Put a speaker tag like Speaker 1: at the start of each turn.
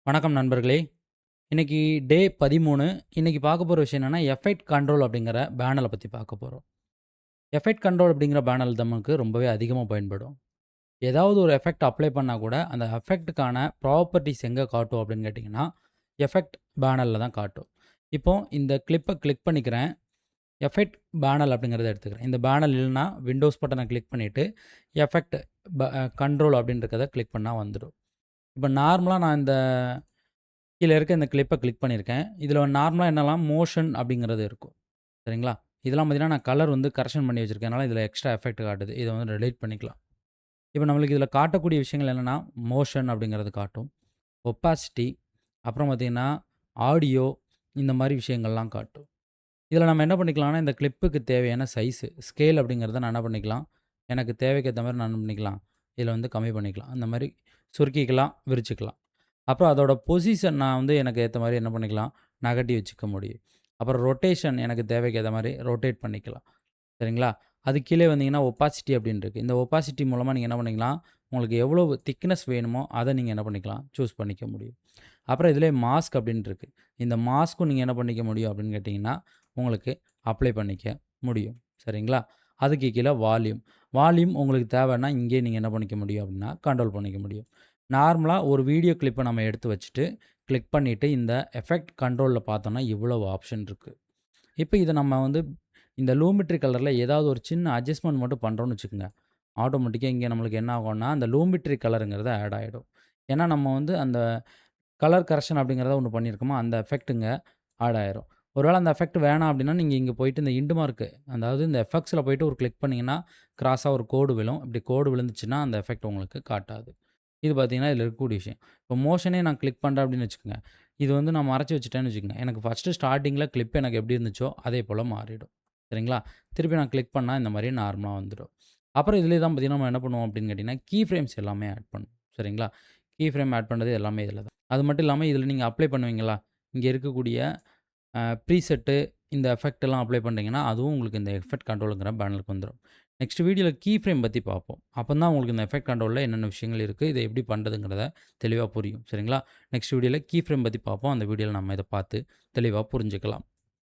Speaker 1: வணக்கம் நண்பர்களே. இன்னைக்கு டே 13. இன்னைக்கு பார்க்க போற விஷயம் என்னன்னா, எஃபெக்ட் கண்ட்ரோல் அப்படிங்கிற பேனல பத்தி பார்க்க போறோம். எஃபெக்ட் கண்ட்ரோல் அப்படிங்கிற பேனல் நமக்கு ரொம்பவே அதிகமா பயன்படும். ஏதாவது ஒரு எஃபெக்ட் அப்ளை பண்ணா கூட, அந்த எஃபெக்ட்டுக்கான ப்ராப்பர்ட்டீஸ் எங்க காட்டும் அப்படின்னு கேட்டிங்கன்னா, எஃபெக்ட் பேனல்ல தான் காட்டும். இப்போ இந்த கிளிப்ப கிளிக் பண்ணிக்கிறேன். எஃபெக்ட் பேனல் அப்படிங்கிறத எடுத்துக்கிறேன். இந்த பேனல் இல்லன்னா, விண்டோஸ் பட்டன கிளிக் பண்ணிட்டு, எஃபெக்ட் கண்ட்ரோல் அப்படின்றத கிளிக் பண்ணா வந்துடும். இப்போ நார்மலா நான் இந்த கீழ இருக்க இந்த கிளிப்ப கிளிக் பண்ணியிருக்கேன். இதில நார்மலா என்னலாம் மோஷன் அப்படிங்கிறது இருக்கும். சரிங்களா? இதெல்லாம் பார்த்தீங்கன்னா, நான் கலர் வந்து கரெக்ஷன் பண்ணி வச்சிருக்கனால, இதில எக்ஸ்ட்ரா எஃபெக்ட் காட்டுது. இத வந்து டெலீட் பண்ணிக்கலாம். இப்போ நம்மளுக்கு இதில காட்டக்கூடிய விஷயங்கள் என்னன்னா, மோஷன் அப்படிங்கிறது காட்டும். ஒப்பாசிட்டி, அப்புறம் பார்த்தீங்கன்னா, ஆடியோ இந்த மாரி விஷயங்கள்லாம் காட்டும். இதில நம்ம என்ன பண்ணிக்கலாம்னா, இந்த கிளிப்புக்கு தேவையான சைஸு, ஸ்கேல் அப்படிங்கிறத நான் என்ன பண்ணிக்கலாம், எனக்கு தேவைக்கு ஏத்த மாரி நான் என்ன பண்ணிக்கலாம், இதில வந்து கம்மி பண்ணிக்கலாம். அந்த மாரி சுருக்கிக்கலாம், விரிச்சுக்கலாம். அப்புறம் அதோட பொசிஷன் நான் வந்து எனக்கு ஏத்த மாரி என்ன பண்ணிக்கலாம், நகட்டி வச்சுக்க முடியும். அப்புறம் ரொட்டேஷன் எனக்கு தேவைக்கு ஏத்த மாரி ரொட்டேட் பண்ணிக்கலாம். சரிங்களா? அதுக்கு கீழே வந்தீங்கன்னா, ஒப்பாசிட்டி அப்படின்னு இருக்கு. இந்த ஒப்பாசிட்டி மூலமா நீங்க என்ன பண்ணிக்கலாம், உங்களுக்கு எவ்வளவு திக்னஸ் வேணுமோ, அத நீங்க என்ன பண்ணிக்கலாம், சூஸ் பண்ணிக்க முடியும். அப்புறம் இதிலயே மாஸ்க் அப்படின்ட்டு இருக்கு. இந்த மாஸ்க்கும் நீங்க என்ன பண்ணிக்க முடியும் அப்படின்னு கேட்டீங்கன்னா, உங்களுக்கு அப்ளை பண்ணிக்க முடியும். சரிங்களா? அதுக்கு கீழ வால்யூம். வால்யூம் உங்களுக்கு தேவைன்னா, இங்கேயே நீங்க என்ன பண்ணிக்க முடியும் அப்படின்னா, கண்ட்ரோல் பண்ணிக்க முடியும். நார்மலா ஒரு வீடியோ கிளிப்ப நம்ம எடுத்து வச்சுட்டு, கிளிக் பண்ணிட்டு, இந்த எஃபெக்ட் கண்ட்ரோல்ல பார்த்தோம்னா, இவ்வளவு ஆப்ஷன் இருக்கு. இப்ப இத நம்ம வந்து இந்த லூமெட்ரி கலர்ல ஏதாவது ஒரு சின்ன அட்ஜஸ்ட்மென்ட் மட்டும் பண்றோம்னு வச்சுக்கோங்க. ஆட்டோமேட்டிக்கா இங்க நம்மளுக்கு என்ன ஆகும்னா, அந்த லூமெட்ரி கலர்ங்கிறது ஆட் ஆயிடும். ஏன்னா, நம்ம வந்து அந்த கலர் கரெக்ஷன் அப்படிங்கிறத ஒண்ணு பண்ணியிருக்கோமா, அந்த எஃபெக்ட்டுங்க ஆட் ஆயிரும். ஒருவேள அந்த எஃபெக்ட் வேணாம் அப்படின்னா, நீங்க இங்க போயிட்டு இந்த இண்ட் மார்க் அதாவது இந்த எஃபெக்ட்ஸ்ல போயிட்டு ஒரு கிளிக் பண்ணீங்கன்னா, கிராஸா ஒரு கோடு விழும். இப்படி கோடு விழுந்துச்சுன்னா, அந்த எஃபெக்ட் உங்களுக்கு காட்டாது. இது பார்த்தீங்கன்னா, இதில இருக்கக்கூடிய விஷயம். இப்போ மோஷனே நான் கிளிக் பண்றேன் அப்படின்னு வச்சுக்கோங்க. இது வந்து நான் மறைச்சு வச்சுட்டேன்னு வச்சுக்கோங்க. எனக்கு ஃபர்ஸ்ட்டு ஸ்டார்ட்டிங்கில கிளிப் எனக்கு எப்படி இருந்துச்சோ, அதே போல மாறிடும். சரிங்களா? திருப்பி நான் கிளிக் பண்ணா இந்த மாரி நார்மலா வந்துடும். அப்புறம் இதிலேயே தான் பார்த்தீங்கன்னா, நம்ம என்ன பண்ணுவோம் அப்படின்னு கேட்டீங்கன்னா, கீ ஃப்ரேம்ஸ் எல்லாமே ஆட் பண்ணுவோம். சரிங்களா? கீ ஃப்ரேம் ஆட் பண்றது எல்லாமே இதில தான். அது மட்டும் இல்லாம இதில நீங்க அப்ளை பண்ணுவீங்களா, இங்க இருக்கக்கூடிய ப்ரீசெட்டு இந்த எஃபெக்ட் எல்லாம் அப்ளை பண்றீங்கன்னா, அதுவும் உங்களுக்கு இந்த எஃபெக்ட் கண்ட்ரோல்ங்கிற பேனலுக்கு வந்துரும். நெக்ஸ்ட் வீடியோல கீ ஃப்ரேம் பத்தி பார்ப்போம். அப்பதான் உங்களுக்கு இந்த எஃபெக்ட் கண்ட்ரோல்ல என்னென்ன விஷயங்கள் இருக்கு, இத எப்படி பண்றதுங்கிறத தெளிவா புரியும். சரிங்களா? நெக்ஸ்ட் வீடியோல கீ ஃப்ரேம் பத்தி பார்ப்போம். அந்த வீடியோல நம்ம இத பார்த்து தெளிவா புரிஞ்சுக்கலாம்.